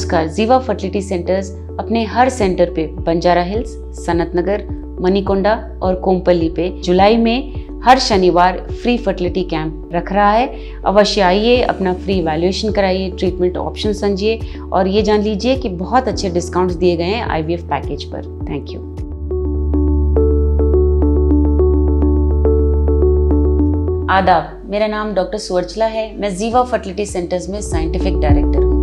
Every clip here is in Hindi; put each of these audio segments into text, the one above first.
नमस्कार। जीवा फर्टिलिटी सेंटर्स अपने हर सेंटर पे बंजारा हिल्स, सनत नगर, मनीकोंडा और कोम्पल्ली पे जुलाई में हर शनिवार फ्री फर्टिलिटी कैंप रख रहा है। अवश्य आइए, अपना फ्री इवैल्यूएशन कराइए, ट्रीटमेंट ऑप्शन समझिए और ये जान लीजिए कि बहुत अच्छे डिस्काउंट्स दिए गए हैं IVF पैकेज पर। Thank you. आदाब, मेरा नाम डॉक्टर सुवर्चला है। मैं जीवा फर्टिलिटी सेंटर्स में साइंटिफिक डायरेक्टर हूँ।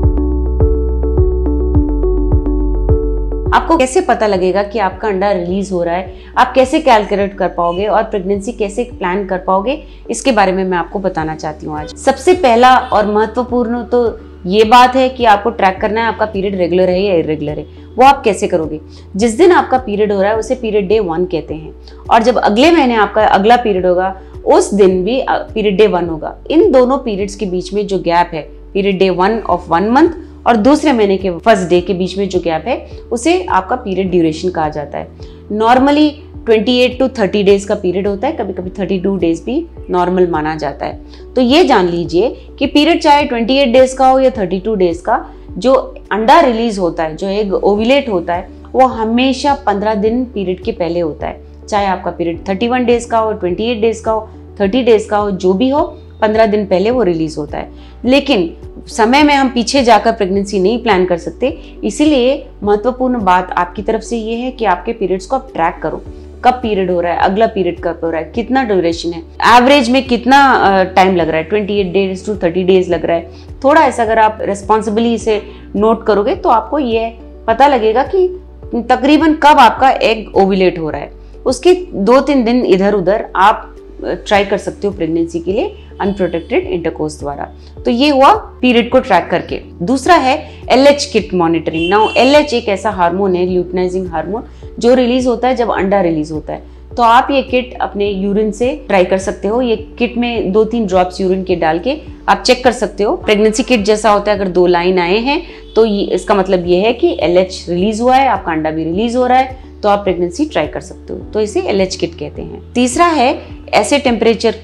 आपको कैसे पता लगेगा कि आपका अंडा रिलीज हो रहा है, आप कैसे कैलकुलेट कर पाओगे और प्रेगनेंसी कैसे प्लान कर पाओगे, इसके बारे में मैं आपको बताना चाहती हूँ आज। सबसे पहला और महत्वपूर्ण तो ये बात है कि आपको ट्रैक करना है आपका पीरियड रेगुलर है या इरेगुलर है। वो आप कैसे करोगे? जिस दिन आपका पीरियड हो रहा है उसे पीरियड डे 1 कहते हैं और जब अगले महीने आपका अगला पीरियड होगा उस दिन भी पीरियड डे 1 होगा। इन दोनों पीरियड्स के बीच में जो गैप है, पीरियड डे 1 ऑफ 1 मंथ और दूसरे महीने के फर्स्ट डे के बीच में जो गैप है उसे आपका पीरियड ड्यूरेशन कहा जाता है। नॉर्मली 28 to 30 डेज का पीरियड होता है, कभी कभी 32 डेज भी नॉर्मल माना जाता है। तो ये जान लीजिए कि पीरियड चाहे 28 डेज का हो या 32 डेज का, जो अंडा रिलीज होता है, जो एग ओव्यूलेट होता है, वो हमेशा 15 दिन पीरियड के पहले होता है। चाहे आपका पीरियड 31 डेज का हो, 28 डेज का हो, 30 डेज का हो, जो भी हो, 15 दिन पहले वो रिलीज होता है। लेकिन समय में हम पीछे जाकर प्रेगनेंसी नहीं प्लान कर सकते, इसीलिए महत्वपूर्ण बात आपकी तरफ से ये है कि आपके पीरियड्स को आप ट्रैक करो। कब पीरियड हो रहा है, अगला पीरियड कब हो रहा है, कितना ड्यूरेशन है, एवरेज में कितना टाइम लग रहा है, 28 डेज to 30 डेज लग रहा है। थोड़ा ऐसा अगर आप रेस्पॉन्सिबली इसे नोट करोगे तो आपको ये पता लगेगा कि तकरीबन कब आपका एग ओव्यूलेट हो रहा है। उसके 2-3 दिन इधर उधर आप ट्राई कर सकते हो प्रेगनेंसी के लिए अनप्रोटेक्टेड इंटरकोर्स द्वारा। तो ये हुआ पीरियड को ट्रैक करके। दूसरा है LH kit monitoring. Now LH एक ऐसा हार्मोन है, ल्यूटिनाइजिंग हार्मोन, जो रिलीज होता है जब अंडा रिलीज होता है। तो आप ये किट अपने यूरिन से ट्राई कर सकते हो। ये किट में 2-3 ड्रॉप्स यूरिन के डाल के आप चेक कर सकते हो। प्रेगनेंसी किट जैसा होता है, अगर 2 लाइन आए हैं तो इसका मतलब ये है कि LH रिलीज हुआ है, आपका अंडा भी रिलीज हो रहा है, तो आप प्रेगनेंसी ट्राई कर सकते हो। तो इसे LH किट कहते हैं। तीसरा है ऐसे टेम्परेचर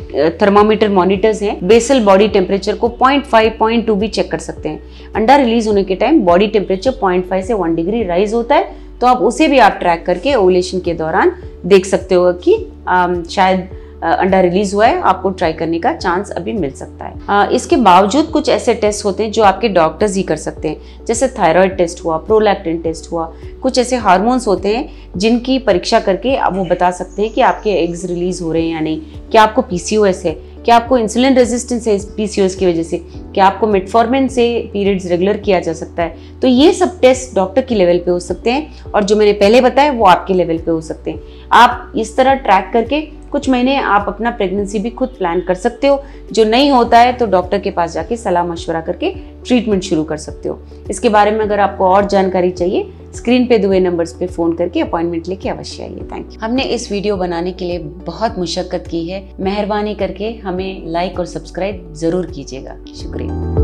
थर्मामीटर मॉनिटर्स हैं, बेसल बॉडी टेम्परेचर को 0.5, 0.2 भी चेक कर सकते हैं। अंडा रिलीज होने के टाइम बॉडी टेम्परेचर 0.5 से 1 डिग्री राइज होता है, तो आप उसे भी आप ट्रैक करके ओवुलेशन के दौरान देख सकते हो कि शायद अंडा रिलीज हुआ है, आपको ट्राई करने का चांस अभी मिल सकता है। इसके बावजूद कुछ ऐसे टेस्ट होते हैं जो आपके डॉक्टर्स ही कर सकते हैं, जैसे थायराइड टेस्ट हुआ, प्रोलैक्टिन टेस्ट हुआ। कुछ ऐसे हार्मोन्स होते हैं जिनकी परीक्षा करके अब वो बता सकते हैं कि आपके एग्स रिलीज हो रहे हैं या नहीं, क्या आपको PCOS है, क्या आपको इंसुलिन रेजिस्टेंस है PCOS की वजह से, क्या आपको मेटफॉर्मिन से पीरियड्स रेगुलर किया जा सकता है। तो ये सब टेस्ट डॉक्टर की लेवल पे हो सकते हैं और जो मैंने पहले बताया वो आपके लेवल पे हो सकते हैं। आप इस तरह ट्रैक करके कुछ महीने आप अपना प्रेगनेंसी भी खुद प्लान कर सकते हो। जो नहीं होता है तो डॉक्टर के पास जाके सलाह मशवरा करके ट्रीटमेंट शुरू कर सकते हो। इसके बारे में अगर आपको और जानकारी चाहिए, स्क्रीन पे दिए नंबर्स पे फोन करके अपॉइंटमेंट लेके अवश्य आइए। Thank you. हमने इस वीडियो बनाने के लिए बहुत मुशक्कत की है, मेहरबानी करके हमें लाइक और सब्सक्राइब जरूर कीजिएगा। शुक्रिया।